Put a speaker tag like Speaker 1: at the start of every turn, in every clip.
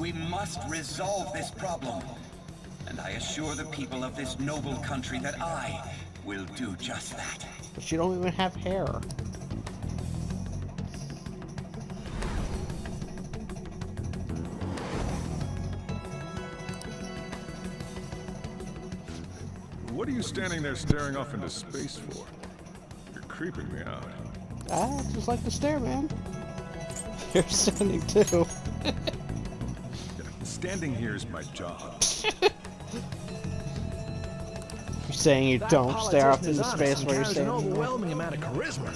Speaker 1: We must resolve this problem. And I assure the people of this noble country that I will do just that.
Speaker 2: But you don't even have hair.
Speaker 3: What are you standing there staring off into space for? You're creeping me out.
Speaker 2: Ah, just like the stare, man. You're standing too.
Speaker 3: Standing here is my job.
Speaker 2: You're saying you don't stare off into space while you're
Speaker 4: an
Speaker 2: standing there?
Speaker 4: overwhelming amount of charisma.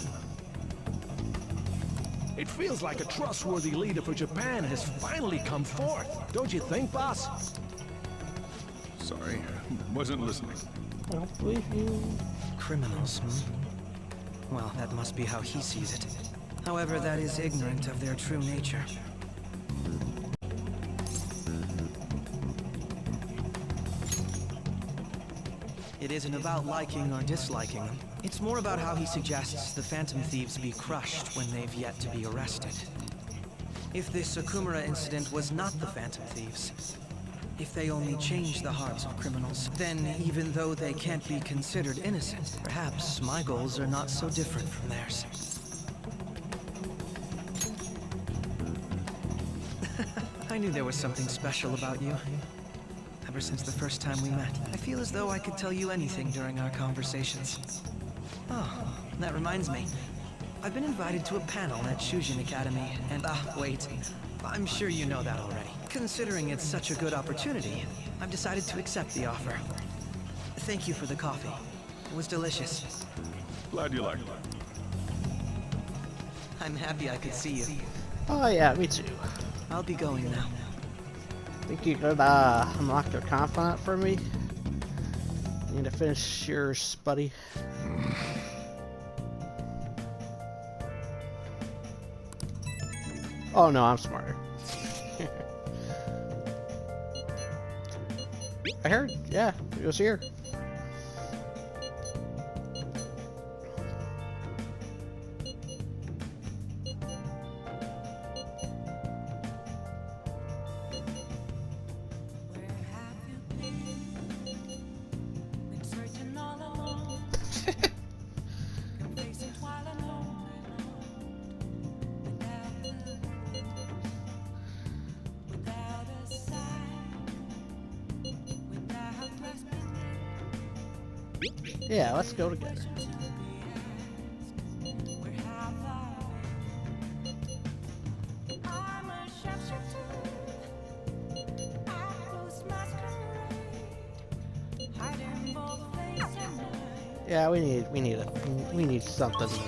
Speaker 4: It feels like a trustworthy leader for Japan has finally come forth. Don't you think, boss?
Speaker 3: Sorry, wasn't listening.
Speaker 2: I don't believe you.
Speaker 5: Criminals, Well, that must be how he sees it. However, that is ignorant of their true nature. It isn't about liking or disliking them. It's more about how he suggests the Phantom Thieves be crushed when they've yet to be arrested. If this Sakumura incident was not the Phantom Thieves, if they only change the hearts of criminals, then even though they can't be considered innocent, perhaps my goals are not so different from theirs. I knew there was something special about you. Ever since the first time we met, I feel as though I could tell you anything during our conversations. Oh, that reminds me. I've been invited to a panel at Shujin Academy, and wait. I'm sure you know that already. Considering it's such a good opportunity, I've decided to accept the offer. Thank you for the coffee. It was delicious.
Speaker 3: Glad you liked it.
Speaker 5: I'm happy I could see you.
Speaker 2: Oh yeah, me too.
Speaker 5: I'll be going now.
Speaker 2: Think you could unlock your confidant for me? Need to finish yours, buddy. Oh no, I'm smarter. I heard, yeah, it was here. Yeah, let's go together. Yeah, we need something to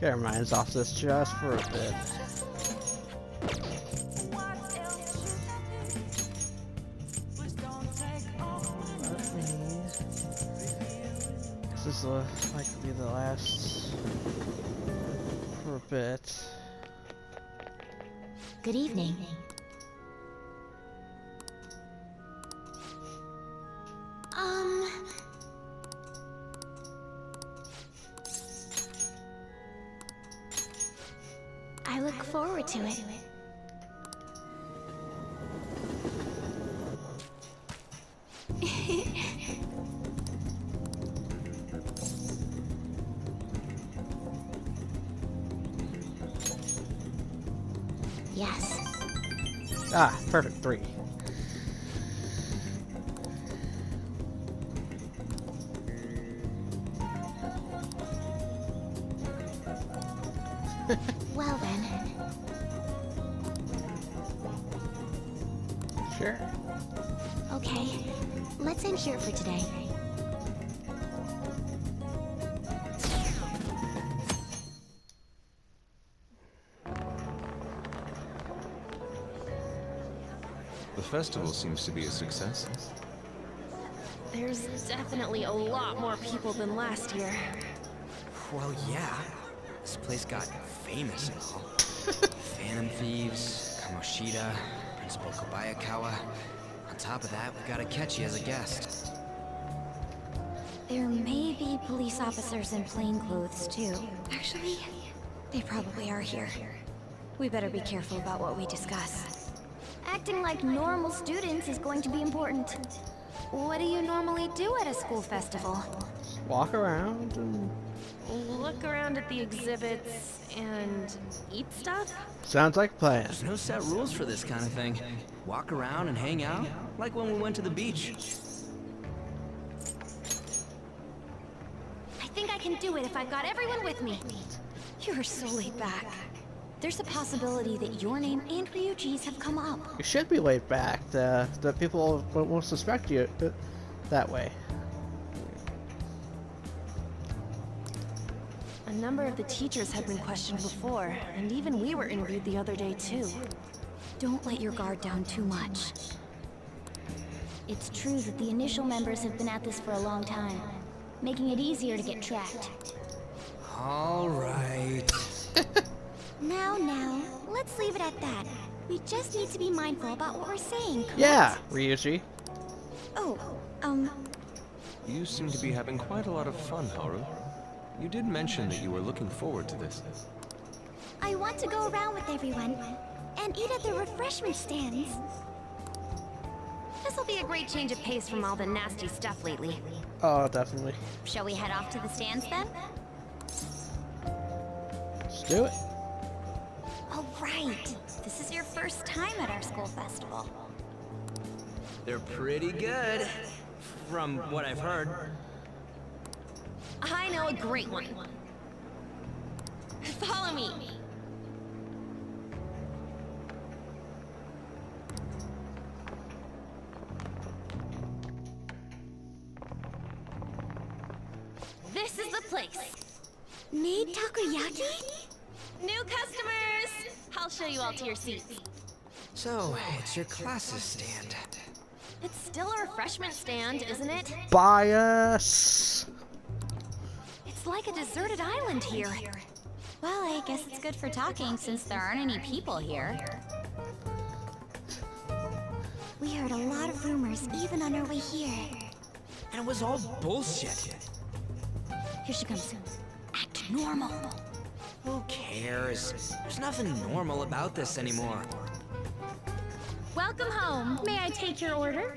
Speaker 2: get our minds off this just for a bit. This is likely the last for a bit.
Speaker 6: Good evening. I look forward to it. Yes.
Speaker 2: Ah, perfect. 3.
Speaker 6: Well then.
Speaker 2: Sure.
Speaker 6: Okay, let's end here for today.
Speaker 7: The festival seems to be a success.
Speaker 8: There's definitely a lot more people than last year.
Speaker 5: Well, yeah. This place got famous and all. Phantom Thieves, Kamoshida, Principal Kobayakawa. On top of that, we got Akechi as a guest.
Speaker 6: There may be police officers in plain clothes too. Actually, they probably are here. We better be careful about what we discuss. Acting like normal students is going to be important. What do you normally do at a school festival?
Speaker 2: Walk around and...
Speaker 8: Look around at the exhibits and eat stuff?
Speaker 2: Sounds like a plan.
Speaker 5: There's no set rules for this kind of thing. Walk around and hang out, like when we went to the beach.
Speaker 6: I think I can do it if I've got everyone with me. You're so laid back. There's a possibility that your name and Ryuji's have come up.
Speaker 2: You should be laid back. The people won't suspect you that way.
Speaker 8: A number of the teachers had been questioned before, and even we were interviewed the other day too.
Speaker 6: Don't let your guard down too much. It's true that the initial members have been at this for a long time, making it easier to get tracked.
Speaker 5: All right.
Speaker 6: Now, let's leave it at that. We just need to be mindful about what we're saying, correct?
Speaker 2: Yeah, Ryuji.
Speaker 6: Oh,
Speaker 7: You seem to be having quite a lot of fun, Haru. You did mention that you were looking forward to this.
Speaker 6: I want to go around with everyone and eat at the refreshment stands.
Speaker 8: This'll be a great change of pace from all the nasty stuff lately.
Speaker 2: Oh, definitely.
Speaker 6: Shall we head off to the stands then?
Speaker 2: Let's do it.
Speaker 6: All right. This is your first time at our school festival.
Speaker 5: They're pretty good, from what I've heard.
Speaker 8: I know a great one. Follow me. This is the place.
Speaker 6: Made takoyaki?
Speaker 8: New customers! I'll show you all to your seats.
Speaker 5: So, it's your class's stand.
Speaker 8: It's still a refreshment stand, isn't it?
Speaker 2: Bias.
Speaker 8: It's like a deserted island here.
Speaker 6: Well, I guess it's good for talking since there aren't any people here. We heard a lot of rumors even on our way here.
Speaker 5: And it was all bullshit.
Speaker 6: Here she comes. Act normal.
Speaker 5: Who cares? There's nothing normal about this anymore.
Speaker 8: Welcome home. May I take your order?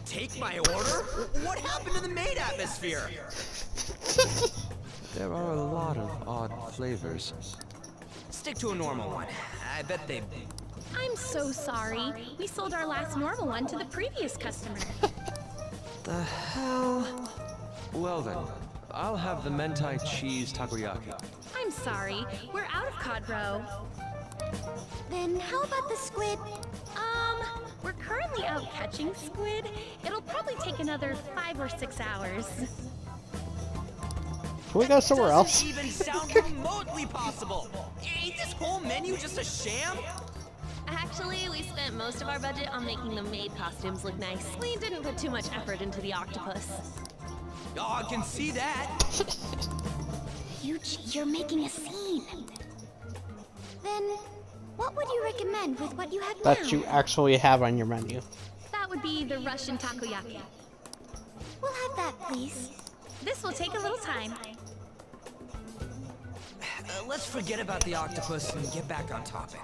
Speaker 5: Take my order? What happened to the maid atmosphere?
Speaker 7: There are a lot of odd flavors.
Speaker 5: Stick to a normal one. I bet they...
Speaker 8: I'm so sorry. We sold our last normal one to the previous customer.
Speaker 5: The hell?
Speaker 7: Well then, I'll have the mentai cheese takoyaki.
Speaker 8: I'm sorry. We're out of cod roe.
Speaker 6: Then how about the squid?
Speaker 8: We're currently out catching squid. It'll probably take another 5 or 6 hours.
Speaker 2: Can we go somewhere else?
Speaker 5: Doesn't even sound remotely possible. Ain't this whole menu just a sham?
Speaker 8: Actually, we spent most of our budget on making the maid costumes look nice. We didn't put too much effort into the octopus.
Speaker 5: Oh, I can see that.
Speaker 6: Yuji, you're making a scene. Then, what would you recommend with what you have now?
Speaker 2: That you actually have on your menu.
Speaker 8: That would be the Russian takoyaki.
Speaker 6: We'll have that, please.
Speaker 8: This will take a little time.
Speaker 5: Let's forget about the octopus and get back on topic.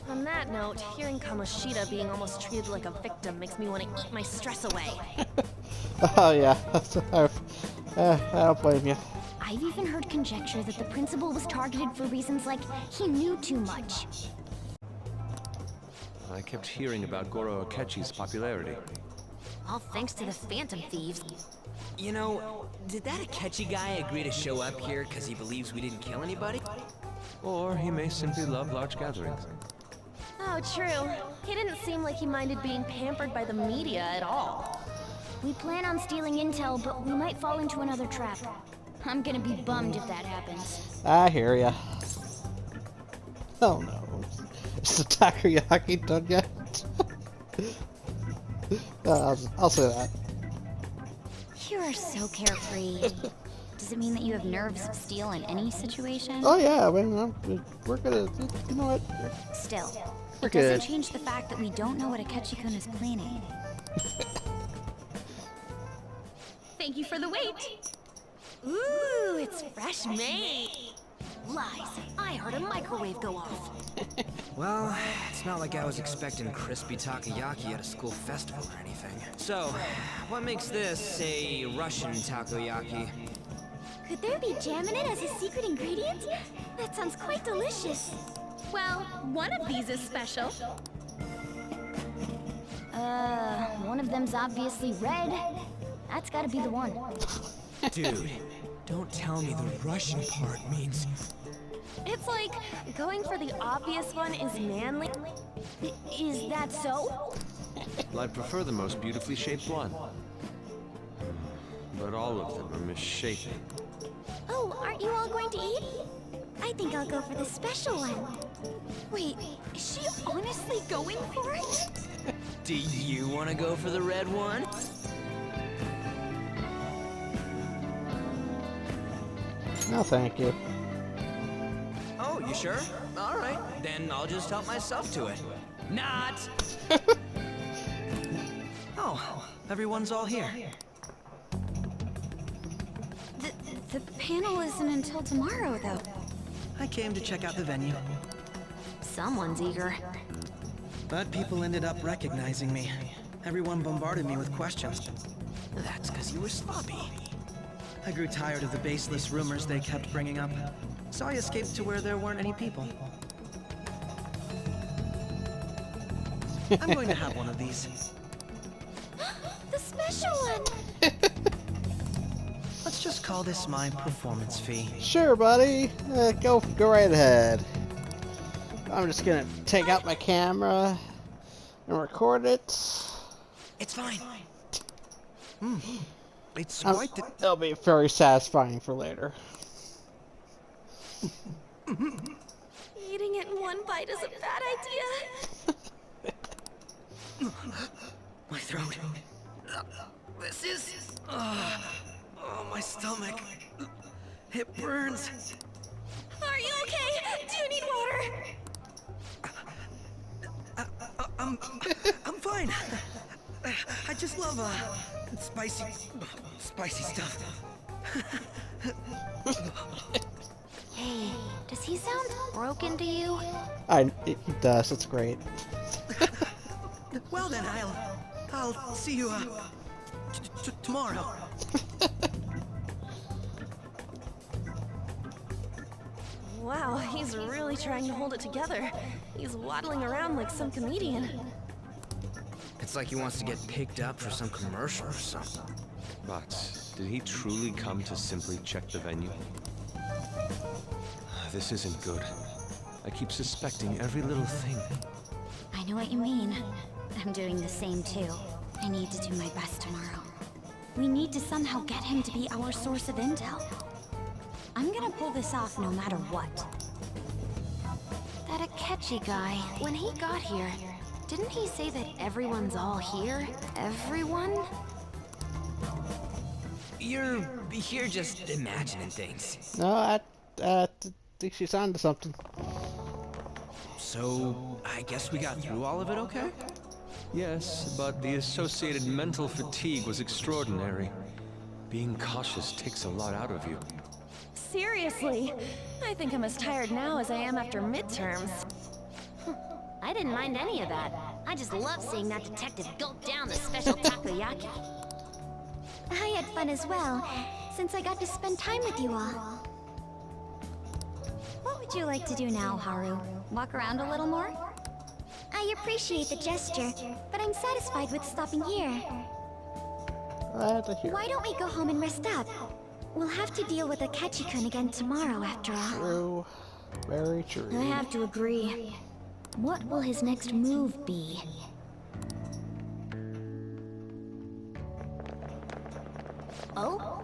Speaker 8: On that note, hearing Kamoshida being almost treated like a victim makes me want to eat my stress away.
Speaker 2: Oh yeah, I don't blame you.
Speaker 6: I've even heard conjecture that the principal was targeted for reasons like he knew too much.
Speaker 7: I kept hearing about Goro Akechi's popularity.
Speaker 8: All thanks to the Phantom Thieves.
Speaker 5: You know, did that Akechi guy agree to show up here because he believes we didn't kill anybody?
Speaker 7: Or he may simply love large gatherings.
Speaker 8: Oh, true. He didn't seem like he minded being pampered by the media at all.
Speaker 6: We plan on stealing intel, but we might fall into another trap. I'm gonna be bummed if that happens.
Speaker 2: I hear ya. Oh no. Is the takoyaki done yet? I'll say that.
Speaker 6: You are so carefree. Does it mean that you have nerves of steel in any situation?
Speaker 2: Oh yeah, I mean, we're gonna, you know what?
Speaker 6: Still,
Speaker 2: We're
Speaker 6: it doesn't
Speaker 2: good.
Speaker 6: change the fact that we don't know what Akechi-kun is planning.
Speaker 8: Thank you for the wait. Ooh, it's fresh made.
Speaker 9: Lies. I heard a microwave go off.
Speaker 5: Well, it's not like I was expecting crispy takoyaki at a school festival or anything. So, what makes this a Russian takoyaki?
Speaker 6: Could there be jam in it as a secret ingredient? That sounds quite delicious.
Speaker 8: Well, one of these is special.
Speaker 6: One of them's obviously red. That's gotta be the one.
Speaker 5: Dude, don't tell me the Russian part means...
Speaker 8: It's like going for the obvious one is manly.
Speaker 6: Is that so?
Speaker 7: I'd prefer the most beautifully shaped one. But all of them are misshapen.
Speaker 6: Oh, aren't you all going to eat? I think I'll go for the special one.
Speaker 9: Wait, is she honestly going for it?
Speaker 5: Do you want to go for the red one?
Speaker 2: No, thank you.
Speaker 5: Oh, you sure? All right, then I'll just help myself to it. Not! Oh, everyone's all here.
Speaker 9: The panel isn't until tomorrow, though.
Speaker 5: I came to check out the venue.
Speaker 9: Someone's eager.
Speaker 5: But people ended up recognizing me. Everyone bombarded me with questions. That's because you were sloppy. I grew tired of the baseless rumors they kept bringing up, so I escaped to where there weren't any people. I'm going to have one of these.
Speaker 6: The special one!
Speaker 5: Let's just call this my performance fee.
Speaker 2: Sure, buddy. Go right ahead. I'm just gonna take out my camera and record it.
Speaker 5: It's fine. It's quite the...
Speaker 2: It'll be very satisfying for later.
Speaker 8: Eating it in one bite is a bad idea.
Speaker 5: My throat. This is... oh, my stomach. It burns.
Speaker 8: Are you okay? Do you need water?
Speaker 5: I'm fine. I just love spicy stuff.
Speaker 6: Hey, does he sound broken to you?
Speaker 2: It does. It's great.
Speaker 5: Well then, I'll see you tomorrow.
Speaker 8: Wow, he's really trying to hold it together. He's waddling around like some comedian.
Speaker 5: It's like he wants to get picked up for some commercial or something.
Speaker 7: But did he truly come to simply check the venue? This isn't good. I keep suspecting every little thing.
Speaker 6: I know what you mean. I'm doing the same too. I need to do my best tomorrow. We need to somehow get him to be our source of intel. I'm gonna pull this off no matter what. That Akechi guy, when he got here, didn't he say that everyone's all here? Everyone?
Speaker 5: You're just imagining things.
Speaker 2: No, I think she's onto something.
Speaker 5: So, I guess we got through all of it okay?
Speaker 7: Yes, but the associated mental fatigue was extraordinary. Being cautious takes a lot out of you.
Speaker 8: Seriously, I think I'm as tired now as I am after midterms.
Speaker 6: I didn't mind any of that. I just love seeing that detective gulp down the special takoyaki. I had fun as well, since I got to spend time with you all. What would you like to do now, Haru? Walk around a little more? I appreciate the gesture, but I'm satisfied with stopping here.
Speaker 2: Glad to hear.
Speaker 6: Why don't we go home and rest up? We'll have to deal with Akechi-kun again tomorrow, after all.
Speaker 2: True. Very true.
Speaker 6: I have to agree. What will his next move be? Oh?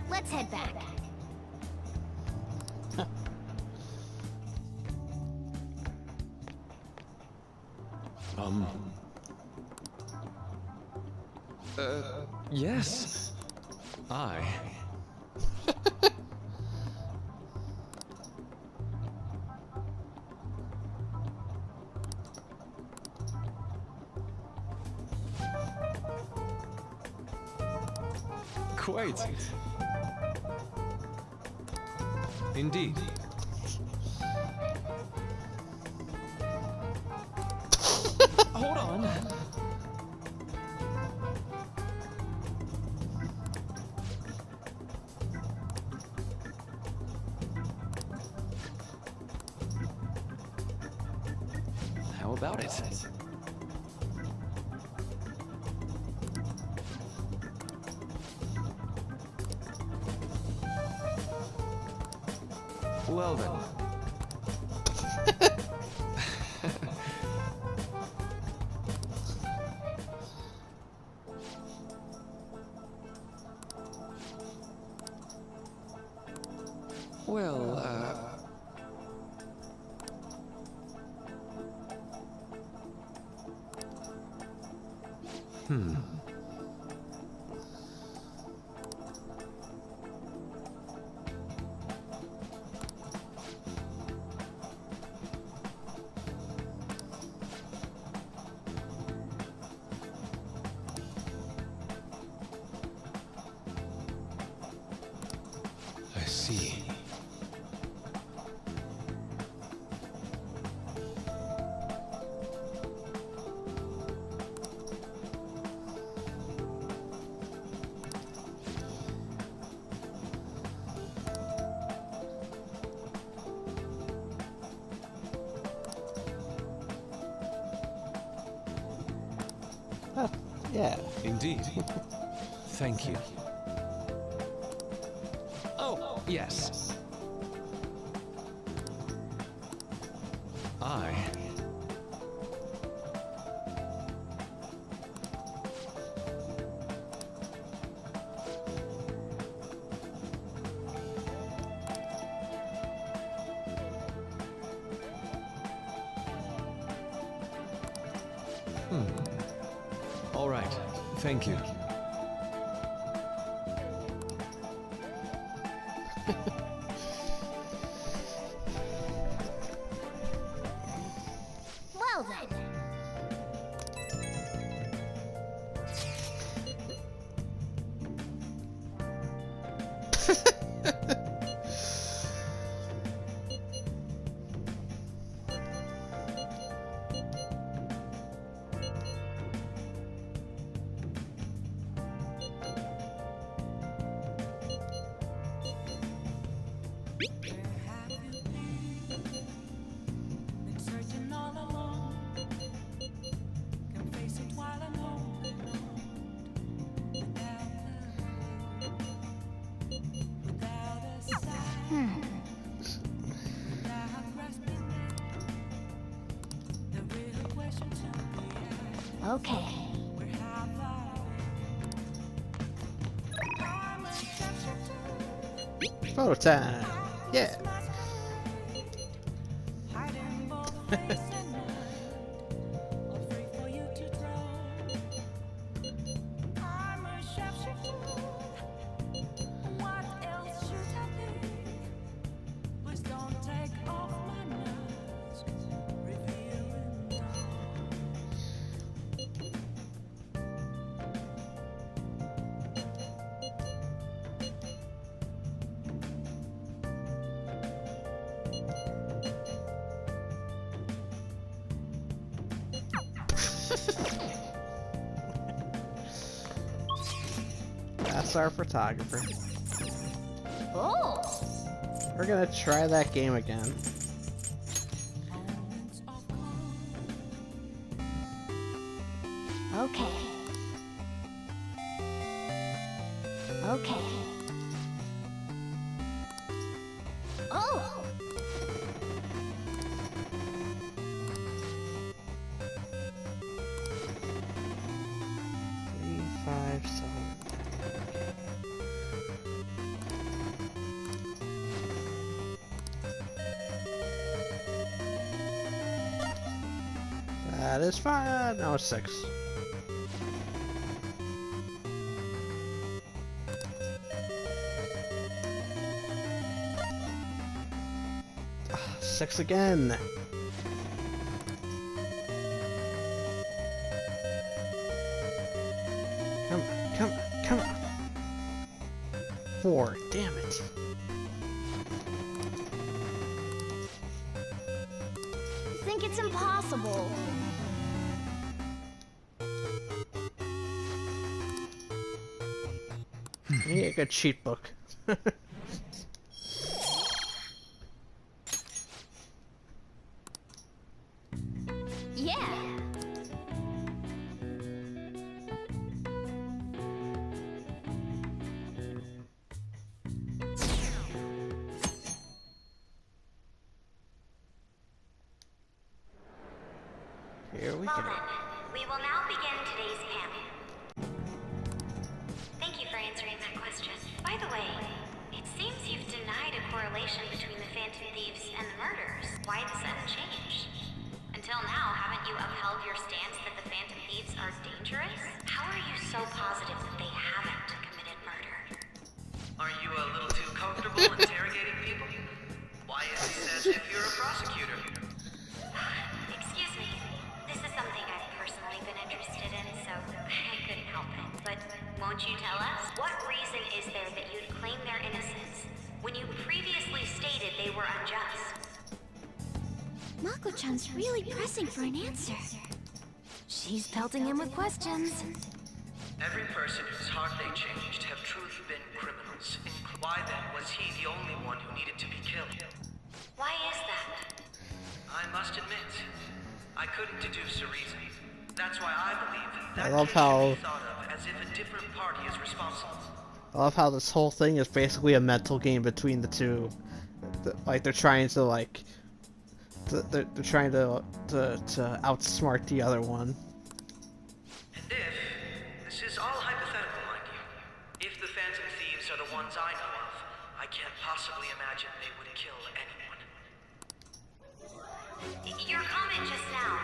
Speaker 6: Let's head back.
Speaker 7: Yes. I... Quite. Indeed.
Speaker 5: Hold on.
Speaker 7: How about it? Well then. Well, I see.
Speaker 2: Yeah.
Speaker 7: Indeed. Thank you. Oh, yes. I... All right. Thank you.
Speaker 9: Well then. Okay.
Speaker 2: Photo time. Yeah. That's our photographer.
Speaker 9: Oh.
Speaker 2: We're gonna try that game again.
Speaker 9: Okay. Okay. Oh.
Speaker 2: 3, 5, 7. That is fine. No, it's 6. Ah, 6 again. Come on, come on, come on. 4. Damn it.
Speaker 6: You think it's impossible?
Speaker 2: I need a good cheat book.
Speaker 6: Yeah.
Speaker 2: Here we
Speaker 6: Well
Speaker 2: go.
Speaker 6: then, we will now begin today's panel. Thank you for answering that question. By the way, it seems you've denied a correlation between the Phantom Thieves and the murders. Why the sudden change? Until now, haven't you upheld your stance that the Phantom Thieves are dangerous? How are you so positive that they haven't committed murder?
Speaker 5: Are you a little too comfortable interrogating people? Why is it as if you're a prosecutor?
Speaker 6: Excuse me. This is something I've personally been interested in, so I couldn't help it. But won't you tell us? What reason is there that you'd claim their innocence when you previously stated they were unjust?
Speaker 9: Mako-chan's really pressing for an answer.
Speaker 6: She's pelting him with questions.
Speaker 5: Every person whose heart they changed have truly been criminals. Why then was he the only one who needed to be killed?
Speaker 6: Why is that?
Speaker 5: I must admit, I couldn't deduce a reason. That's why I believe that
Speaker 2: I love
Speaker 5: case
Speaker 2: how-
Speaker 5: should be thought of as if a different party is responsible.
Speaker 2: I love how this whole thing is basically a mental game between the two. Like they're trying to like, they're trying to outsmart the other one.
Speaker 5: And if, this is all hypothetical, mind you, if the Phantom Thieves are the ones I know of, I can't possibly imagine they would kill anyone.
Speaker 6: Your comment just now.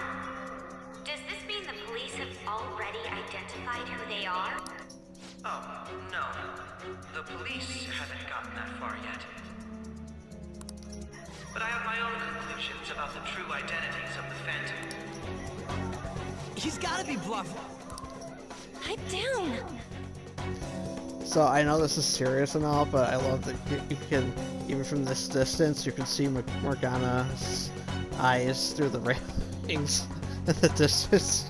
Speaker 6: Does this mean the police have already identified who they are?
Speaker 5: Oh, no. The police haven't gotten that far yet. But I have my own conclusions about the true identities of the Phantom. He's gotta be bluffing.
Speaker 9: Pipe down.
Speaker 2: So I know this is serious and all, but I love that you can, even from this distance, you can see Morgana's eyes through the railings in the distance.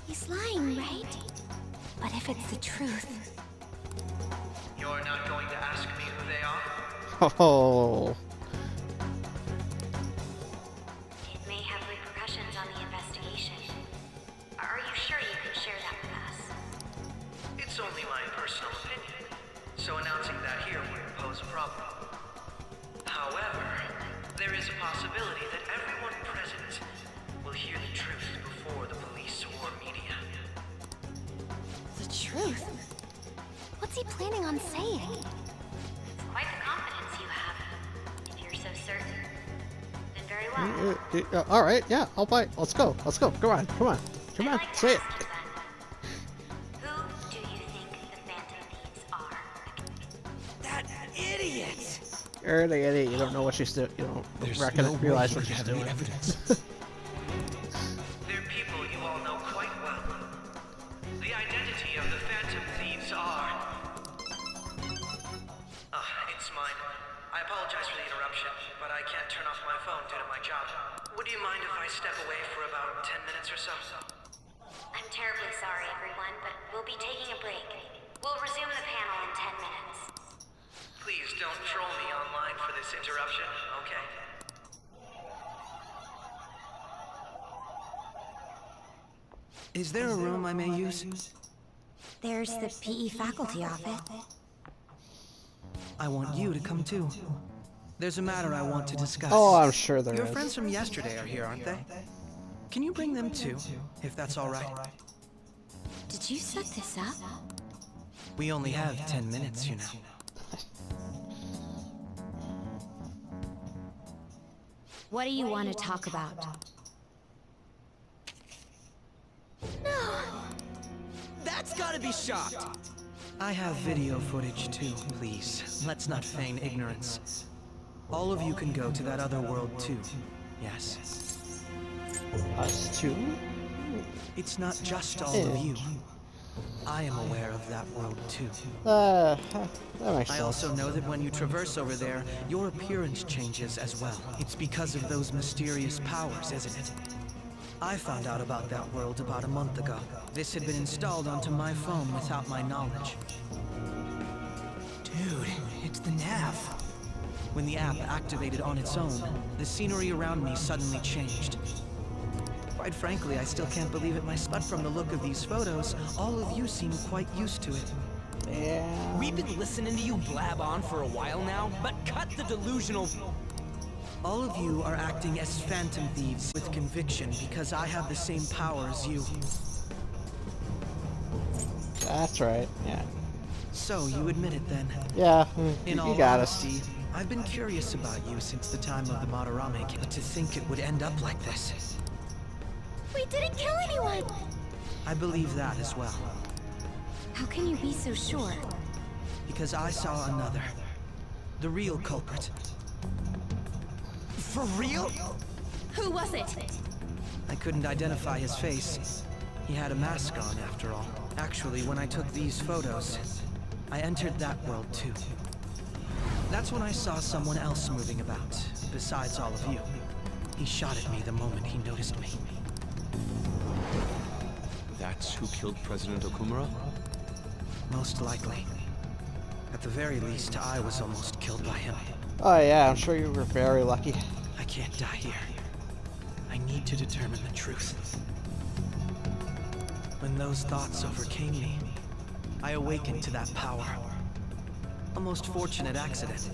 Speaker 9: He's lying, right? But if it's the truth,
Speaker 5: You're not going to ask me who they are?
Speaker 2: Oh,
Speaker 6: It may have repercussions on the investigation. Are you sure you can share that with us?
Speaker 5: It's only my personal opinion, so announcing that here wouldn't pose a problem. However, there is a possibility that everyone present will hear the truth before the police or media.
Speaker 9: the truth? What's he planning on saying?
Speaker 6: Quite the confidence you have. If you're so certain, then very well.
Speaker 2: all right, yeah, I'll buy. Let's go. Come on,
Speaker 6: I'd like to
Speaker 2: say it.
Speaker 6: ask you then, who do you think the Phantom Thieves are?
Speaker 5: That idiot!
Speaker 2: You're an idiot. You don't know what she's doing. You don't realize what she's doing.
Speaker 5: They're people you all know quite well. The identity of the Phantom Thieves are... it's mine. I apologize for the interruption, but I can't turn off my phone due to my job. Would you mind if I step away for about 10 minutes or so?
Speaker 6: I'm terribly sorry, everyone, but we'll be taking a break. We'll resume the panel in 10 minutes.
Speaker 5: Please don't troll me online for this interruption, okay? Is there a room I may use?
Speaker 9: There's the PE faculty office.
Speaker 5: I want you to come too. There's a matter I want to discuss.
Speaker 2: Oh, I'm sure there
Speaker 5: Your
Speaker 2: is.
Speaker 5: friends from yesterday are here, aren't they? Can you bring them too, if that's all right?
Speaker 9: Did you set this up?
Speaker 5: We only have 10 minutes, you know.
Speaker 6: What do you want to talk about?
Speaker 5: That's gotta be shot! I have video footage too, please. Let's not feign ignorance. All of you can go to that other world too. Yes.
Speaker 2: Us too?
Speaker 5: It's not just all of you. I am aware of that world too.
Speaker 2: That makes
Speaker 5: I
Speaker 2: sense.
Speaker 5: also know that when you traverse over there, your appearance changes as well. It's because of those mysterious powers, isn't it? I found out about that world about a month ago. This had been installed onto my phone without my knowledge. Dude, it's the nav. When the app activated on its own, the scenery around me suddenly changed. Quite frankly, I still can't believe it myself. But from the look of these photos, all of you seem quite used to it.
Speaker 2: Yeah.
Speaker 10: We've been listening to you blab on for a while now, but cut the delusional...
Speaker 5: All of you are acting as phantom thieves with conviction because I have the same power as you.
Speaker 2: That's right. Yeah.
Speaker 5: So, you admit it then?
Speaker 2: Yeah.
Speaker 5: In
Speaker 2: You
Speaker 5: all
Speaker 2: got us.
Speaker 5: honesty, I've been curious about you since the time of the Madarame, but to think it would end up like this.
Speaker 9: We didn't kill anyone!
Speaker 5: I believe that as well.
Speaker 9: How can you be so sure?
Speaker 5: Because I saw another. The real culprit.
Speaker 10: For real?
Speaker 9: Who was it?
Speaker 5: I couldn't identify his face. He had a mask on, after all. Actually, when I took these photos, I entered that world too. That's when I saw someone else moving about, besides all of you. He shot at me the moment he noticed me.
Speaker 7: That's who killed President Okumura?
Speaker 5: Most likely. At the very least, I was almost killed by him.
Speaker 2: Oh yeah, I'm sure you were very lucky.
Speaker 5: I can't die here. I need to determine the truth. When those thoughts overcame me, I awakened to that power. A most fortunate accident.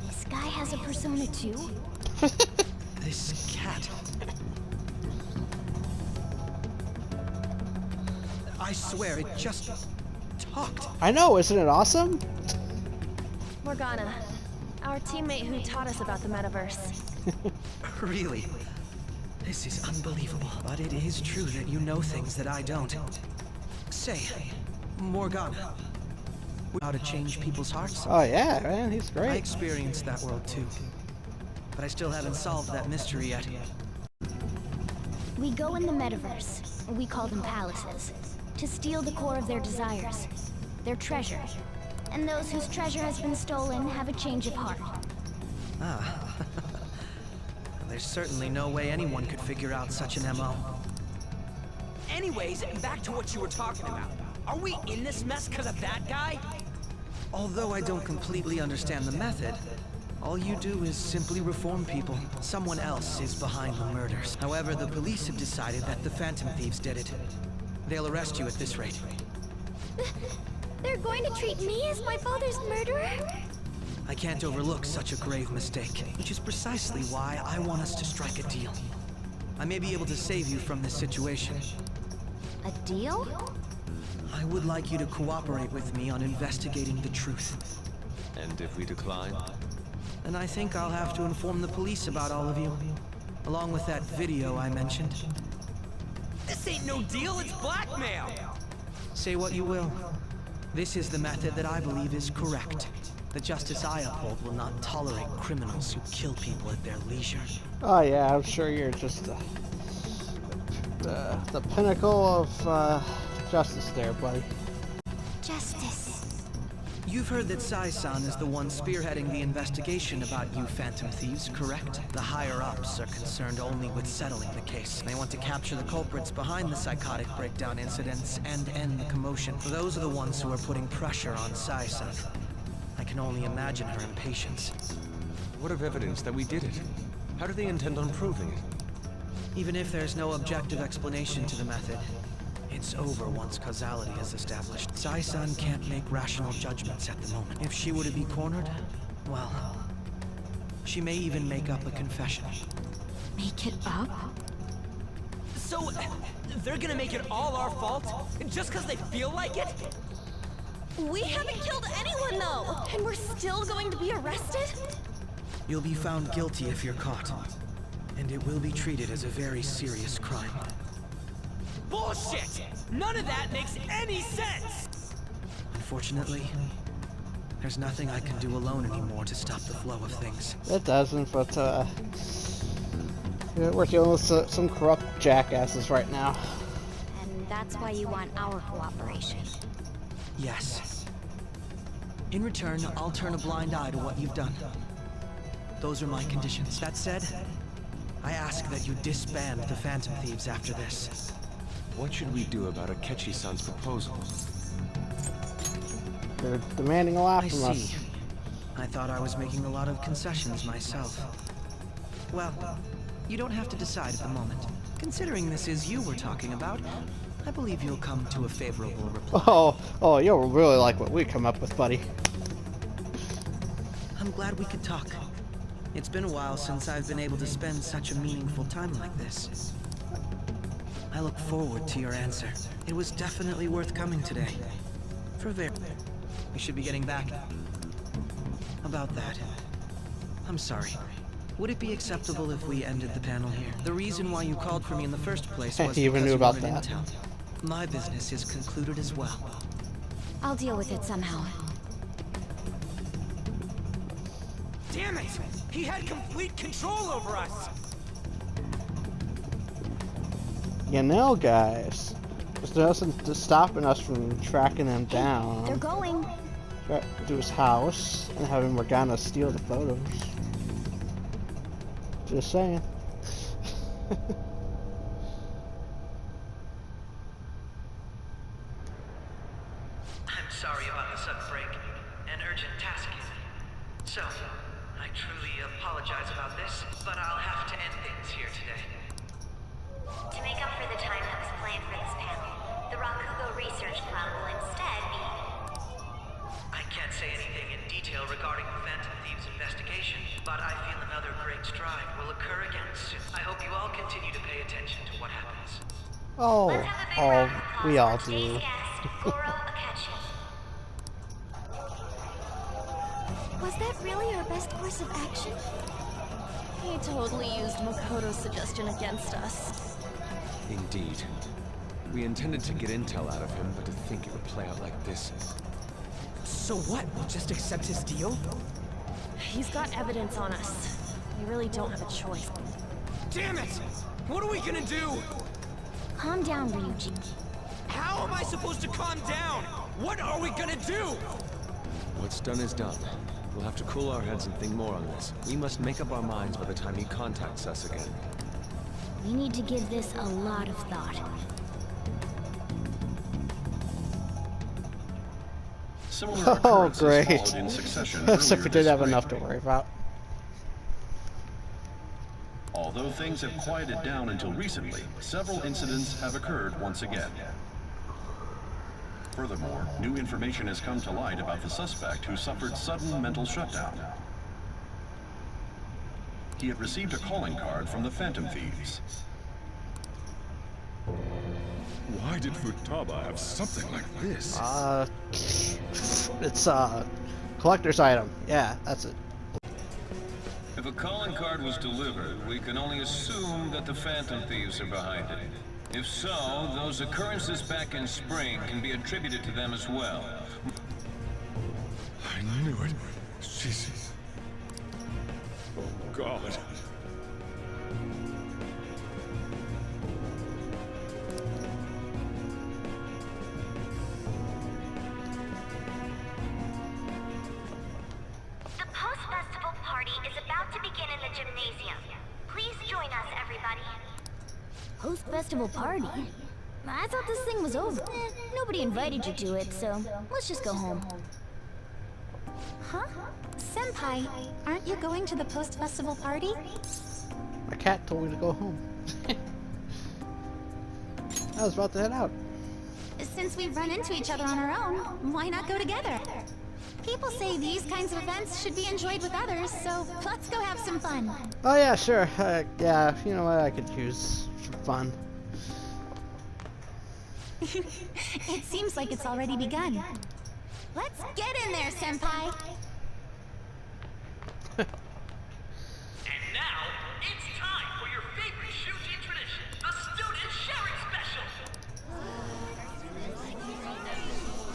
Speaker 9: This guy has a persona too?
Speaker 5: This cat. I swear, it just talked.
Speaker 2: I know, isn't it awesome?
Speaker 8: Morgana, our teammate who taught us about the metaverse.
Speaker 5: Really? This is unbelievable. But it is true that you know things that I don't. Say, Morgana, how to change people's hearts?
Speaker 2: Oh yeah, man, he's
Speaker 5: I
Speaker 2: great.
Speaker 5: experienced that world too. But I still haven't solved that mystery yet.
Speaker 9: We go in the metaverse, we call them palaces, to steal the core of their desires, their treasure. And those whose treasure has been stolen have a change of heart.
Speaker 5: Ah. There's certainly no way anyone could figure out such an MO.
Speaker 10: Anyways, back to what you were talking about. Are we in this mess because of that guy?
Speaker 5: Although I don't completely understand the method, all you do is simply reform people. Someone else is behind the murders. However, the police have decided that the Phantom Thieves did it. They'll arrest you at this rate.
Speaker 9: They're going to treat me as my father's murderer?
Speaker 5: I can't overlook such a grave mistake, which is precisely why I want us to strike a deal. I may be able to save you from this situation.
Speaker 9: A deal?
Speaker 5: I would like you to cooperate with me on investigating the truth.
Speaker 7: And if we decline?
Speaker 5: And I think I'll have to inform the police about all of you, along with that video I mentioned.
Speaker 10: This ain't no deal, it's blackmail!
Speaker 5: Say what you will. This is the method that I believe is correct. The justice I uphold will not tolerate criminals who kill people at their leisure.
Speaker 2: Oh yeah, I'm sure you're just the pinnacle of justice there, buddy.
Speaker 9: Justice.
Speaker 5: You've heard that Sai-san is the one spearheading the investigation about you Phantom Thieves, correct? The higher-ups are concerned only with settling the case. They want to capture the culprits behind the psychotic breakdown incidents and end the commotion. Those are the ones who are putting pressure on Sai-san. I can only imagine her impatience.
Speaker 7: What of evidence that we did it? How do they intend on proving it?
Speaker 5: Even if there's no objective explanation to the method, it's over once causality is established. Sai-san can't make rational judgments at the moment. If she were to be cornered, well, she may even make up a confession.
Speaker 9: Make it up?
Speaker 10: So, they're gonna make it all our fault? Just because they feel like it?
Speaker 8: We haven't killed anyone though! And we're still going to be arrested?
Speaker 5: You'll be found guilty if you're caught, and it will be treated as a very serious crime.
Speaker 10: Bullshit! None of that makes any sense!
Speaker 5: Unfortunately, there's nothing I can do alone anymore to stop the flow of things.
Speaker 2: It doesn't, but we're dealing with some corrupt jackasses right now.
Speaker 9: And
Speaker 6: that's why you want our cooperation.
Speaker 5: Yes. In return, I'll turn a blind eye to what you've done. Those are my conditions. That said, I ask that you disband the Phantom Thieves after this.
Speaker 7: What should we do about Akechi-san's proposal?
Speaker 2: They're demanding a lot
Speaker 5: I
Speaker 2: from
Speaker 5: see.
Speaker 2: us.
Speaker 5: I thought I was making a lot of concessions myself. Well, you don't have to decide at the moment. Considering this is you we're talking about, I believe you'll come to a favorable reply.
Speaker 2: Oh, you'll really like what we come up with, buddy.
Speaker 5: I'm glad we could talk. It's been a while since I've been able to spend such a meaningful time like this. I look forward to your answer. It was definitely worth coming today. For very... We should be getting back. About that. I'm sorry. Would it be acceptable if we ended the panel here? The reason why you called for me in the first place was
Speaker 2: You even
Speaker 5: because
Speaker 2: knew
Speaker 5: you
Speaker 2: about
Speaker 5: wanted
Speaker 2: that.
Speaker 5: intel. My business is concluded as well.
Speaker 6: I'll deal with it somehow.
Speaker 10: Damn it! He had complete control over us!
Speaker 2: You know, guys, this doesn't stopping us from tracking them down.
Speaker 9: They're going.
Speaker 2: Right to his house and having Morgana steal the photos. Just saying.
Speaker 5: I'm sorry about the sudden break. An urgent task came in. So, I truly apologize about this, but I'll have to end things here today.
Speaker 11: To make up for the time that was planned for this panel, the Rakugo Research Club will instead be...
Speaker 5: I can't say anything in detail regarding the Phantom Thieves investigation, but I feel another great stride will occur again soon. I hope you all continue to pay attention to what happens.
Speaker 2: Oh,
Speaker 11: Let's have a big round of applause
Speaker 2: we all
Speaker 11: for today's
Speaker 2: do.
Speaker 11: guest, Goro Akechi.
Speaker 9: Was that really our best course of action?
Speaker 8: He totally used Makoto's suggestion against us.
Speaker 7: Indeed. We intended to get intel out of him, but to think it would play out like this.
Speaker 10: So what? We'll just accept his deal?
Speaker 8: He's got evidence on us. We really don't have a choice.
Speaker 10: Damn it! What are we gonna do?
Speaker 9: Calm down, Ryuji.
Speaker 10: How am I supposed to calm down? What are we gonna do?
Speaker 7: What's done is done. We'll have to cool our heads and think more on this. We must make up our minds by the time he contacts us again.
Speaker 9: We need to give this a lot of thought.
Speaker 1: Similar
Speaker 2: Oh,
Speaker 1: occurrences
Speaker 2: great.
Speaker 1: followed in succession
Speaker 2: So
Speaker 1: earlier
Speaker 2: we did
Speaker 1: this
Speaker 2: have
Speaker 1: spring.
Speaker 2: enough to worry about.
Speaker 1: Although things have quieted down until recently, several incidents have occurred once again. Furthermore, new information has come to light about the suspect who suffered sudden mental shutdown. He had received a calling card from the Phantom Thieves.
Speaker 3: Why did Futaba have something like this?
Speaker 2: It's a collector's item. Yeah, that's it.
Speaker 12: If a calling card was delivered, we can only assume that the Phantom Thieves are behind it. If so, those occurrences back in spring can be attributed to them as well.
Speaker 3: I knew it. She's... Oh, God.
Speaker 11: The post-festival party is about to begin in the gymnasium. Please join us, everybody.
Speaker 9: Post-festival party? I thought this thing was over. Nobody invited you to it, so let's just go home.
Speaker 6: Huh? Senpai, aren't you going to the post-festival party?
Speaker 2: My cat told me to go home. I was about to head out.
Speaker 6: Since we've run into each other on our own, why not go together? People say these kinds of events should be enjoyed with others, so let's go have some fun.
Speaker 2: Oh yeah, sure. Yeah, you know what? I could use for fun.
Speaker 6: It seems like it's already begun. Let's get in there, Senpai!
Speaker 10: And now, it's time for your favorite Shuji tradition, the Student Sharing Special!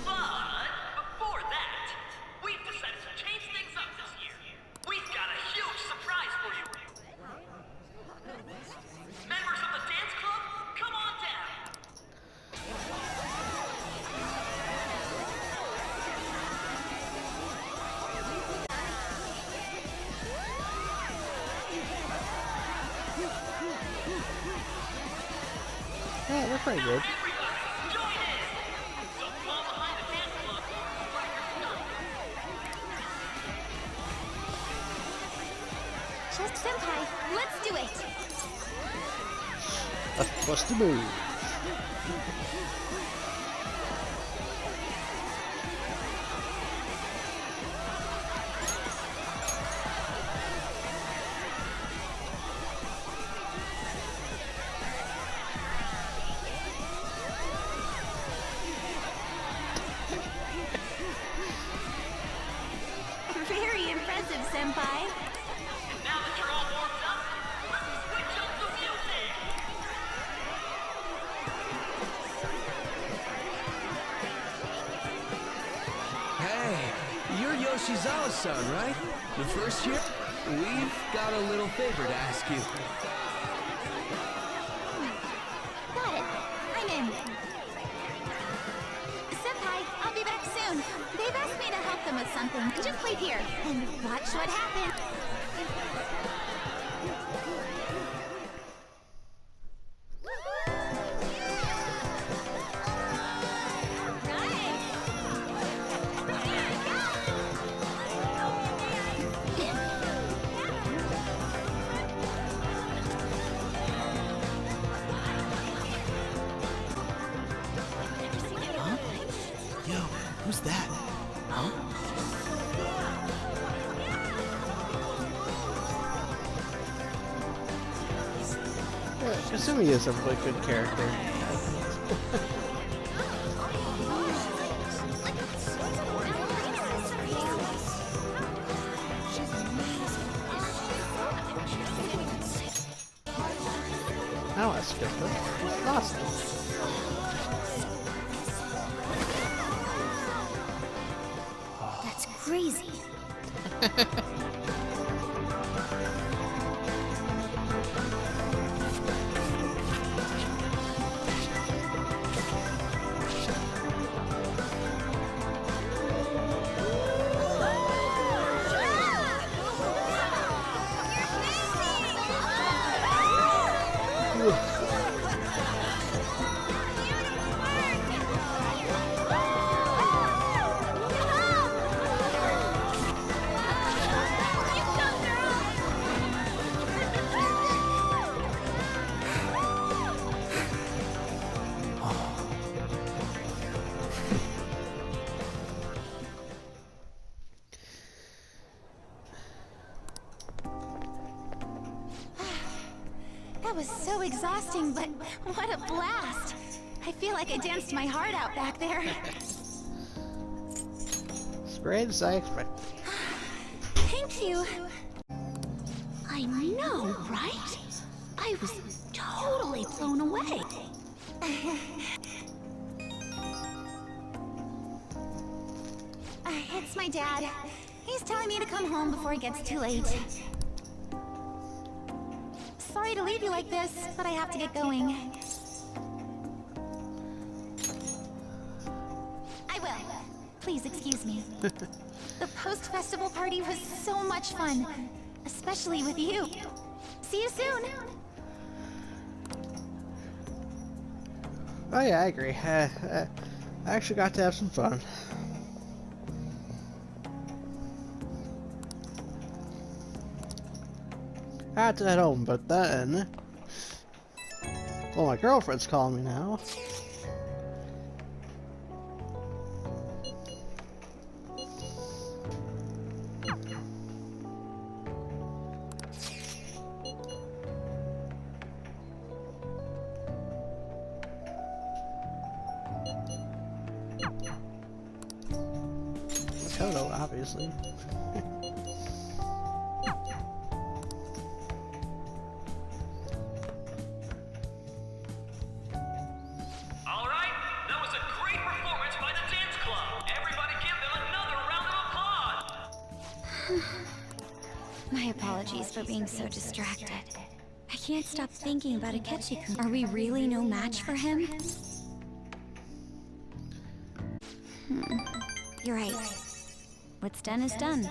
Speaker 10: But before that, we've decided to change things up this year. We've got a huge surprise for you. Members of the dance club, come on down.
Speaker 2: they're pretty good.
Speaker 9: Just Senpai, let's do it!
Speaker 2: What's the move?
Speaker 9: Very impressive, Senpai.
Speaker 10: Now that you're all warmed up, let's switch up the music!
Speaker 7: Hey, you're Yoshizawa-san, right? The first year? We've got a little favor to ask you.
Speaker 9: Got it. I'm in. Senpai, I'll be back soon. They've asked me to help them with something. Just wait here and watch what happens.
Speaker 5: Yo, who's that? Huh?
Speaker 2: Assuming he is a really good character. Now I skipped it. Lost it.
Speaker 9: That's crazy. That was so exhausting, but what a blast! I feel like I danced my heart out back there.
Speaker 2: As great as I expected.
Speaker 9: Thank you. I know, right? I was totally blown away. It's my dad. He's telling me to come home before it gets too late. Sorry to leave you like this, but I have to get going. I will. Please excuse me. The post-festival party was so much fun, especially with you. See you soon!
Speaker 2: Oh yeah, I agree. I actually got to have some fun. I had to head home, but then... Well, my girlfriend's calling me now. Toto, obviously.
Speaker 6: My apologies for being so distracted. I can't stop thinking about Akechi-kun. Are we really no match for him? You're right. What's done is done.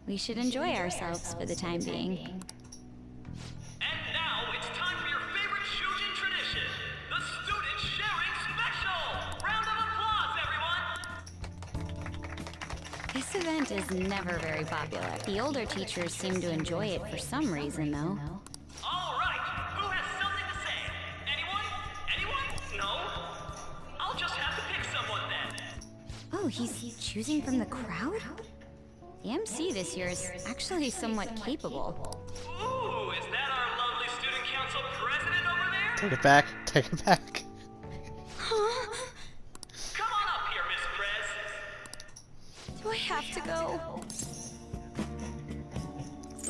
Speaker 6: We should enjoy ourselves for the time being.
Speaker 10: And now it's time for your favorite Shujin tradition, the
Speaker 6: This event is never very popular. The older teachers seem to enjoy it for some reason, though.
Speaker 10: All right, who has something to say? Anyone? Anyone? No? I'll just have to pick someone then.
Speaker 6: Oh, he's choosing from the crowd? The MC this year is actually somewhat capable.
Speaker 10: Ooh, is that our lovely student council president over there?
Speaker 2: Take it back. Take it back.
Speaker 6: Huh?
Speaker 10: Come on up here, Miss Prez.
Speaker 6: Do I have to go?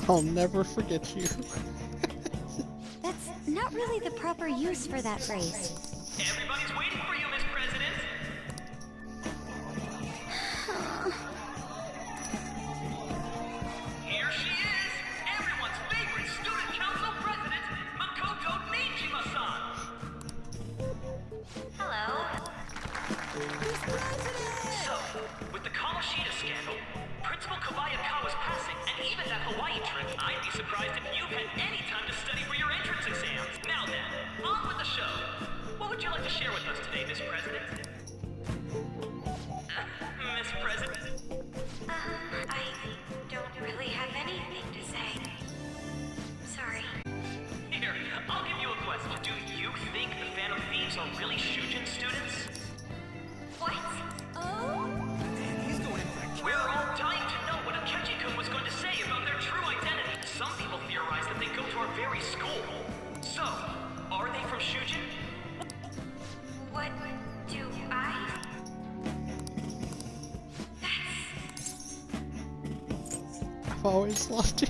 Speaker 2: I'll never forget you.
Speaker 6: That's not really the proper use for that phrase.
Speaker 10: Everybody's waiting for you, Miss President. Here she is, everyone's favorite student council president, Makoto Nijima-san.
Speaker 11: Hello.
Speaker 10: So, with the Kamoshida scandal, Principal Kobayakawa's passing, and even that Hawaii trip, I'd be surprised if you've had any time to study for your entrance exams. Now then, on with the show. What would you like to share with us today, Miss President? Miss President?
Speaker 11: I don't really have anything to say. Sorry.
Speaker 10: Here, I'll give you a question. Do you think the Phantom Thieves are really Shujin students?
Speaker 11: What?
Speaker 6: Oh?
Speaker 10: We're all dying to know what Akechi-kun was going to say about their true identity. Some people theorize that they go to our very school. So, are they from Shujin?
Speaker 11: What do I?
Speaker 2: I've always loved you.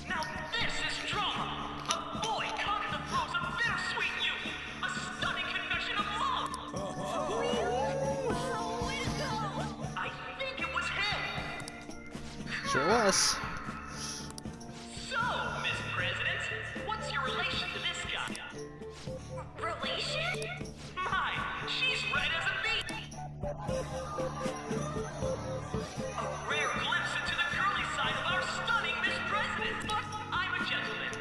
Speaker 10: Now this is drama! A boy caught in the throes of bittersweet youth! A stunning confession of love! I think it was him!
Speaker 2: Sure was.
Speaker 10: So, Miss President, what's your relation to this guy?
Speaker 11: Relation?
Speaker 10: My, she's red as a beet! A rare glimpse into the girly side of our stunning Miss President! But I'm a gentleman.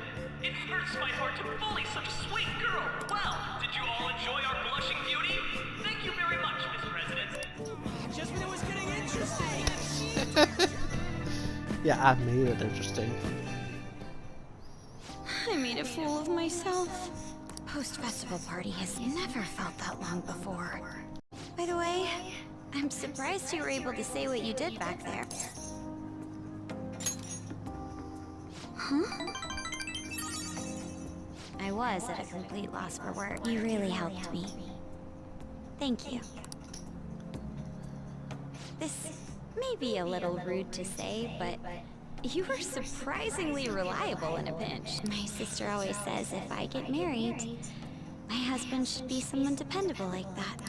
Speaker 10: It hurts my heart to bully such a sweet girl. Well, did you all enjoy our blushing beauty? Thank you very much, Miss President.
Speaker 5: Just when it was getting interesting.
Speaker 2: Yeah, I made it interesting.
Speaker 6: I made a fool of myself. The post-festival party has never felt that long before. By the way, I'm surprised you were able to say what you did back there. Huh? I was at a complete loss for words. You really helped me. Thank you. This may be a little rude to say, but you were surprisingly reliable in a pinch. My sister always says if I get married, my husband should be someone dependable like that.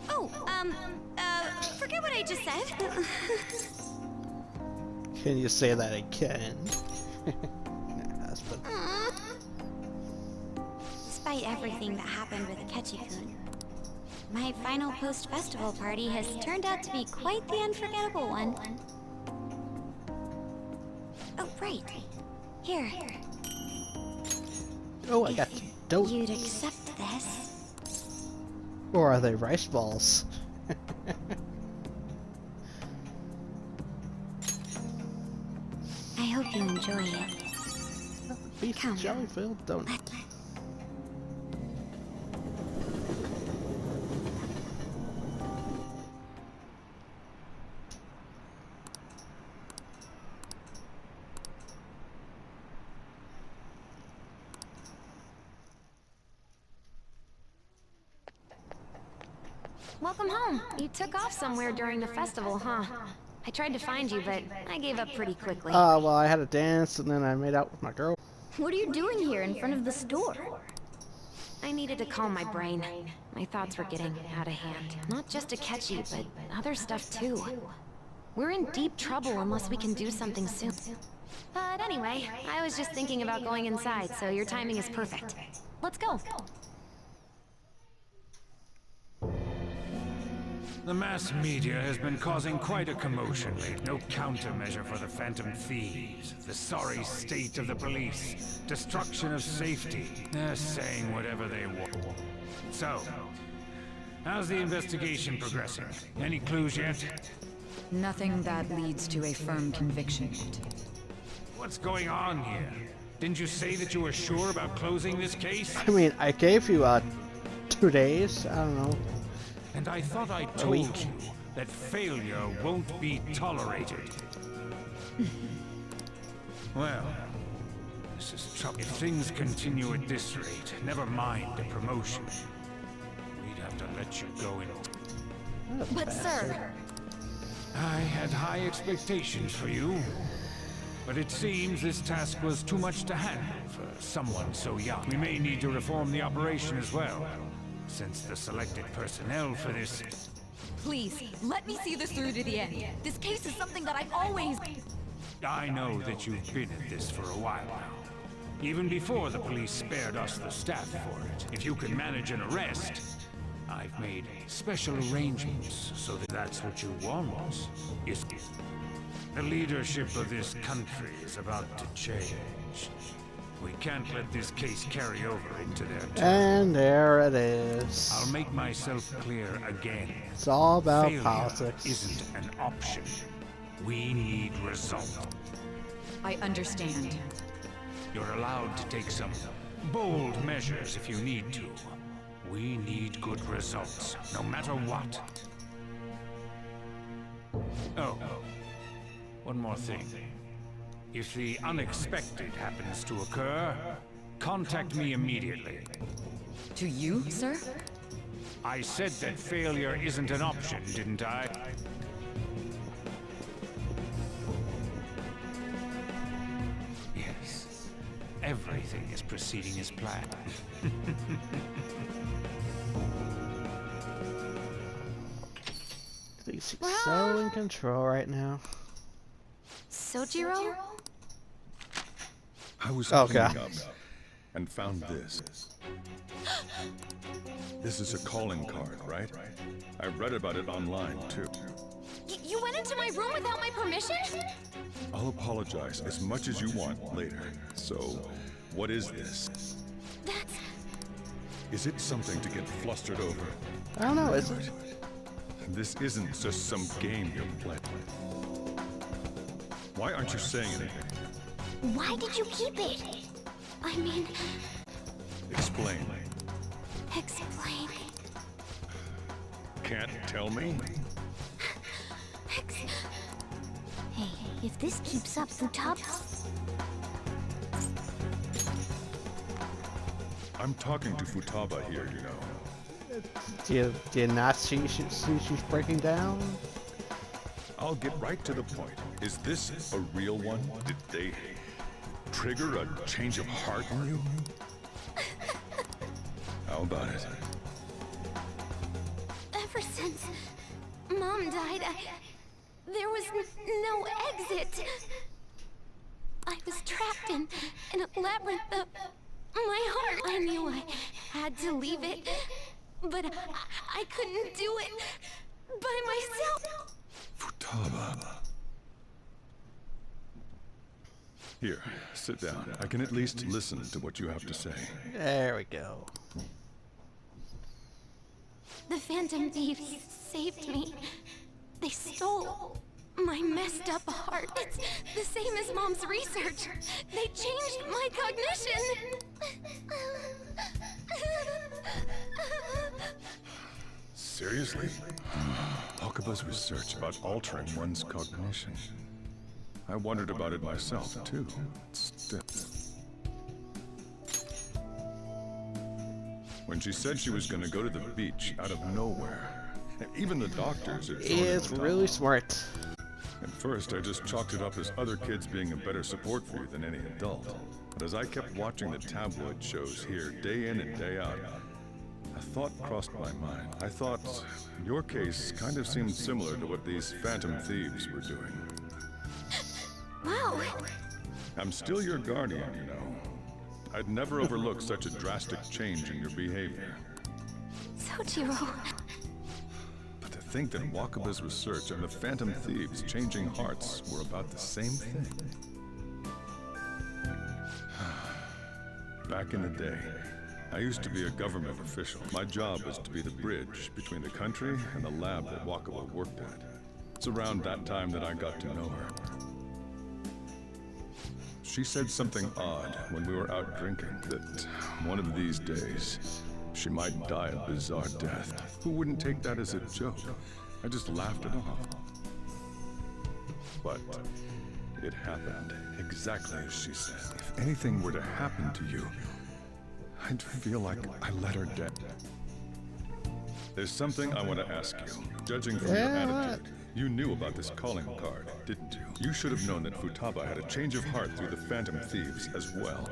Speaker 6: Oh, forget what I just said.
Speaker 2: Can you say that again? Husband.
Speaker 6: Despite everything that happened with Akechi-kun, my final post-festival party has turned out to be quite the unforgettable one. Oh, right. Here.
Speaker 2: Oh, I got dope.
Speaker 6: You'd accept this.
Speaker 2: Or are they rice balls?
Speaker 6: I hope you enjoy it.
Speaker 2: Beef
Speaker 6: Come.
Speaker 2: jelly-filled donut.
Speaker 8: Welcome home. You took off somewhere during the festival, huh? I tried to find you, but I gave up pretty quickly.
Speaker 2: Well, I had a dance and then I made out with my girl.
Speaker 8: What are you doing here in front of the store? I needed to calm my brain. My thoughts were getting out of hand. Not just Akechi, but other stuff too. We're in deep trouble unless we can do something soon. But anyway, I was just thinking about going inside, so your timing is perfect. Let's go.
Speaker 13: The mass media has been causing quite a commotion lately. No countermeasure for the Phantom Thieves, the sorry state of the police, destruction of safety. They're saying whatever they want. So, How's the investigation progressing? Any clues yet?
Speaker 14: Nothing that leads to a firm conviction yet.
Speaker 13: What's going on here? Didn't you say that you were sure about closing this case?
Speaker 2: I mean, I gave you 2 days. I don't know.
Speaker 13: And I thought I told you that failure won't be tolerated. Well, this is trouble. If things continue at this rate, never mind a promotion. We'd have to let you go in.
Speaker 8: But sir...
Speaker 13: I had high expectations for you. But it seems this task was too much to handle for someone so young. We may need to reform the operation as well, since the selected personnel for this...
Speaker 14: Please, let me see this through to the end. This case is something that I've always...
Speaker 13: I know that you've been at this for a while now. Even before the police spared us the staff for it. If you can manage an arrest, I've made special arrangements so that that's what you want. Is the leadership of this country is about to change. We can't let this case carry over into their turn.
Speaker 2: And there it is.
Speaker 13: I'll make myself clear again.
Speaker 2: It's all about
Speaker 13: Failure
Speaker 2: politics.
Speaker 13: Isn't an option. We need results.
Speaker 14: I understand.
Speaker 13: You're allowed to take some bold measures if you need to. We need good results, no matter what. Oh, one more thing. If the unexpected happens to occur, contact me immediately.
Speaker 14: To you, sir?
Speaker 13: I said that failure isn't an option, didn't I? Yes. Everything is proceeding as planned.
Speaker 2: He's so in control right now.
Speaker 8: Sojiro?
Speaker 3: I was
Speaker 2: Okay.
Speaker 3: cleaning up and found this. This is a calling card, right? I read about it online, too.
Speaker 8: You went into my room without my permission?
Speaker 3: I'll apologize as much as you want later. So, what is this?
Speaker 8: That's...
Speaker 3: Is it something to get flustered over?
Speaker 2: I don't know, is it?
Speaker 3: This isn't just some game you're playing. Why aren't you saying anything?
Speaker 9: Why did you keep it?
Speaker 8: I mean...
Speaker 3: Explain.
Speaker 8: Explain.
Speaker 3: Can't tell me?
Speaker 9: Hey, if this keeps up, Futaba...
Speaker 3: I'm talking to Futaba here, you know.
Speaker 2: Do you not see she's breaking down?
Speaker 3: I'll get right to the point. Is this a real one? Did they trigger a change of heart in you? How about it?
Speaker 8: Ever since Mom died, there was no exit. I was trapped in a labyrinth of my heart. I knew I had to leave it, but I couldn't do it by myself.
Speaker 3: Futaba. Here, sit down. I can at least listen to what you have to say.
Speaker 2: There we go.
Speaker 8: The Phantom Thieves saved me. They stole my messed up heart. It's the same as Mom's research. They changed my cognition.
Speaker 3: Seriously? Okaba's research about altering one's cognition. I wondered about it myself, too. Still. When she said she was going to go to the beach out of nowhere, even the doctors...
Speaker 2: It's really smart.
Speaker 3: At first, I just chalked it up as other kids being a better support for you than any adult. But as I kept watching the tabloid shows here, day in and day out, a thought crossed my mind. I thought your case kind of seemed similar to what these Phantom Thieves were doing.
Speaker 8: Wow.
Speaker 3: I'm still your guardian, you know. I'd never overlook such a drastic change in your behavior.
Speaker 8: Sojiro.
Speaker 3: But to think that Wakaba's research and the Phantom Thieves changing hearts were about the same thing. Back in the day, I used to be a government official. My job was to be the bridge between the country and the lab that Wakaba worked at. It's around that time that I got to know her. She said something odd when we were out drinking, that one of these days, she might die a bizarre death. Who wouldn't take that as a joke? I just laughed it off. But it happened exactly as she said. If anything were to happen to you, I'd feel like I let her dead. There's something I want to ask you. Judging from your attitude, you knew about this calling card, didn't you? You should have known that Futaba had a change of heart through the Phantom Thieves as well.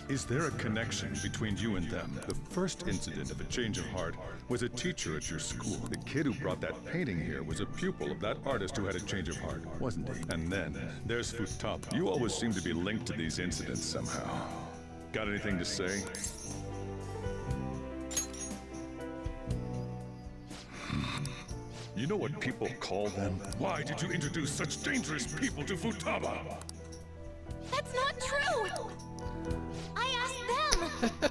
Speaker 3: Is there a connection between you and them? The first incident of a change of heart was a teacher at your school. The kid who brought that painting here was a pupil of that artist who had a change of heart, wasn't he? And then, there's Futaba. You always seem to be linked to these incidents somehow. Got anything to say? You know what people call them? Why did you introduce such dangerous people to Futaba?
Speaker 9: That's not true! I asked them!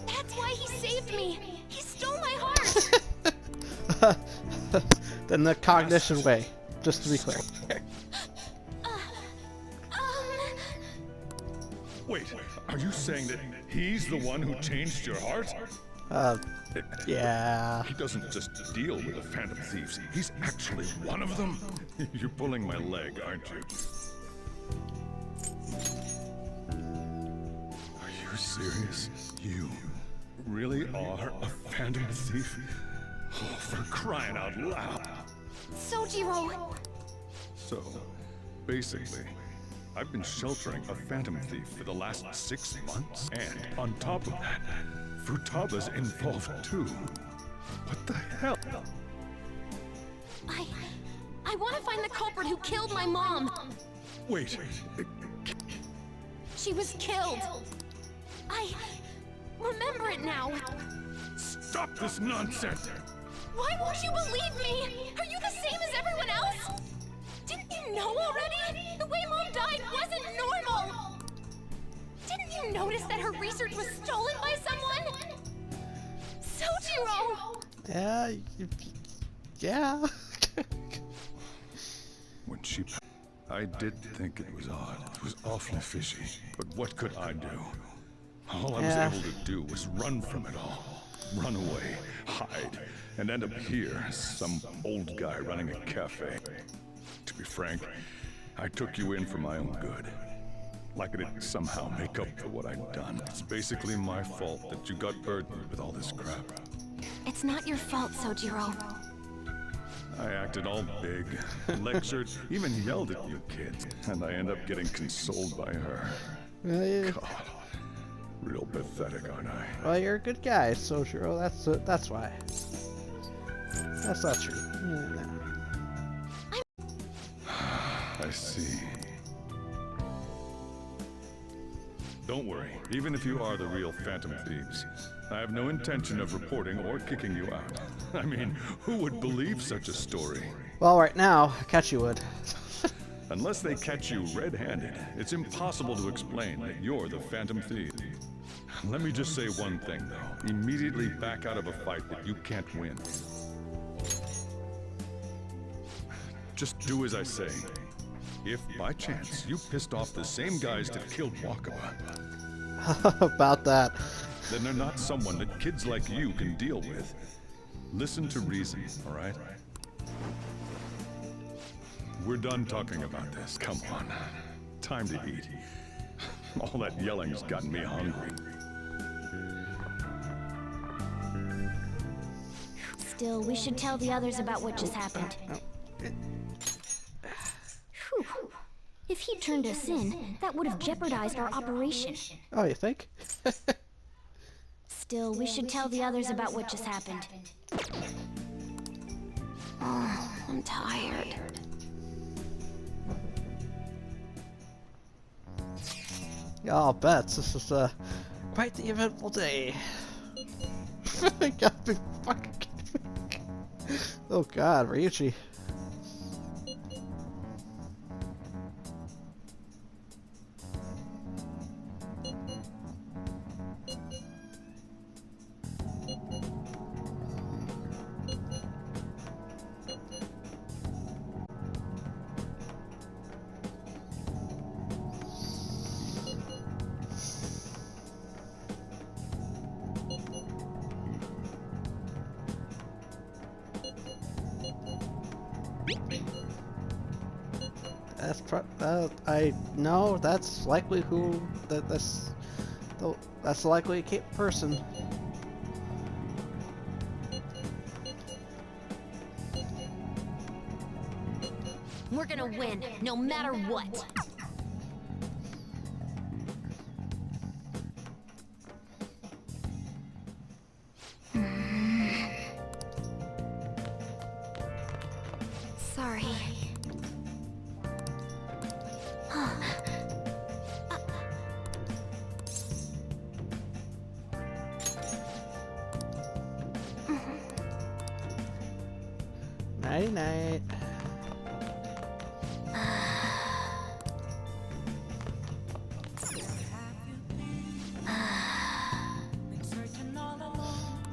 Speaker 9: That's why he saved me! He stole my heart!
Speaker 2: Then the cognition way, just to be clear.
Speaker 3: Wait, are you saying that he's the one who changed your heart?
Speaker 2: Yeah.
Speaker 3: He doesn't just deal with the Phantom Thieves. He's actually one of them. You're pulling my leg, aren't you? Are you serious? You really are a Phantom Thief? Oh, for crying out loud.
Speaker 9: Sojiro!
Speaker 3: So, basically, I've been sheltering a Phantom Thief for the last 6 months. And on top of that, Futaba's involved too. What the hell?
Speaker 9: I want to find the culprit who killed my mom.
Speaker 3: Wait.
Speaker 9: She was killed. I remember it now.
Speaker 3: Stop this nonsense!
Speaker 9: Why won't you believe me? Are you the same as everyone else? Didn't you know already? The way Mom died wasn't normal. Didn't you notice that her research was stolen by someone? Sojiro!
Speaker 2: Yeah.
Speaker 3: When she... I did think it was odd. It was awfully fishy. But what could I do? All I was able to do was run from it all. Run away, hide, and end up here, some old guy running a cafe. To be frank, I took you in for my own good. Like it'd somehow make up for what I'd done. It's basically my fault that you got burdened with all this crap.
Speaker 9: It's not your fault, Sojiro.
Speaker 3: I acted all big, lectured, even yelled at you kids, and I end up getting consoled by her. God, real pathetic, aren't I?
Speaker 2: Well, you're a good guy, Sojiro. That's why. That's not true. No.
Speaker 3: I see. Don't worry, even if you are the real Phantom Thieves, I have no intention of reporting or kicking you out. I mean, who would believe such a story?
Speaker 2: Well, right now, Akechi would.
Speaker 3: Unless they catch you red-handed, it's impossible to explain that you're the Phantom Thief. Let me just say one thing, though. Immediately back out of a fight that you can't win. Just do as I say. If, by chance, you pissed off the same guys that killed Wakaba...
Speaker 2: About that.
Speaker 3: Then they're not someone that kids like you can deal with. Listen to reason, all right? We're done talking about this. Come on. Time to eat. All that yelling's gotten me hungry.
Speaker 9: Still, we should tell the others about what just happened. Whew. If he turned us in, that would have jeopardized our operation.
Speaker 2: Oh, you think?
Speaker 9: Still, we should tell the others about what just happened. Oh, I'm tired.
Speaker 2: Y'all bets this is quite the eventful day. Got big fucking. Oh God, Ryuichi. I know that's likely who that's likely a person.
Speaker 9: We're gonna win, no matter what.
Speaker 8: Sorry.
Speaker 2: Night night.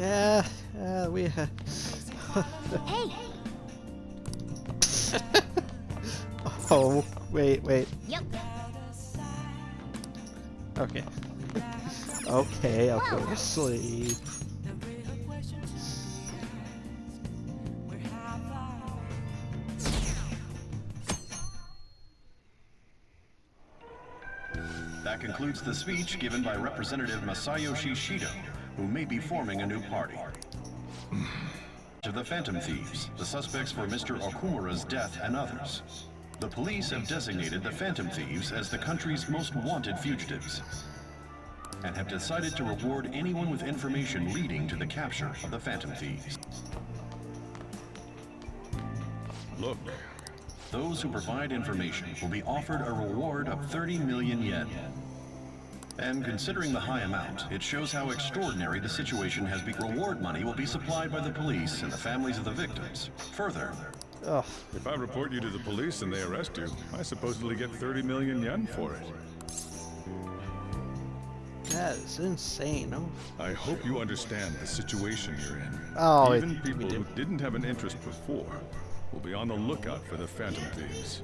Speaker 2: Yeah, we
Speaker 9: Hey!
Speaker 2: Oh, wait.
Speaker 9: Yep.
Speaker 2: Okay. Okay, I'll go to sleep.
Speaker 15: That concludes the speech given by Representative Masayoshi Shido, who may be forming a new party. To the Phantom Thieves, the suspects for Mr. Okumura's death and others. The police have designated the Phantom Thieves as the country's most wanted fugitives, and have decided to reward anyone with information leading to the capture of the Phantom Thieves.
Speaker 3: Look.
Speaker 15: Those who provide information will be offered a reward of 30 million yen. And considering the high amount, it shows how extraordinary the situation has become. Reward money will be supplied by the police and the families of the victims. Further,
Speaker 3: if I report you to the police and they arrest you, I supposedly get 30 million yen for it.
Speaker 2: That is insane. Oh.
Speaker 3: I hope you understand the situation you're in.
Speaker 2: Oh,
Speaker 3: even people who didn't have an interest before will be on the lookout for the Phantom Thieves.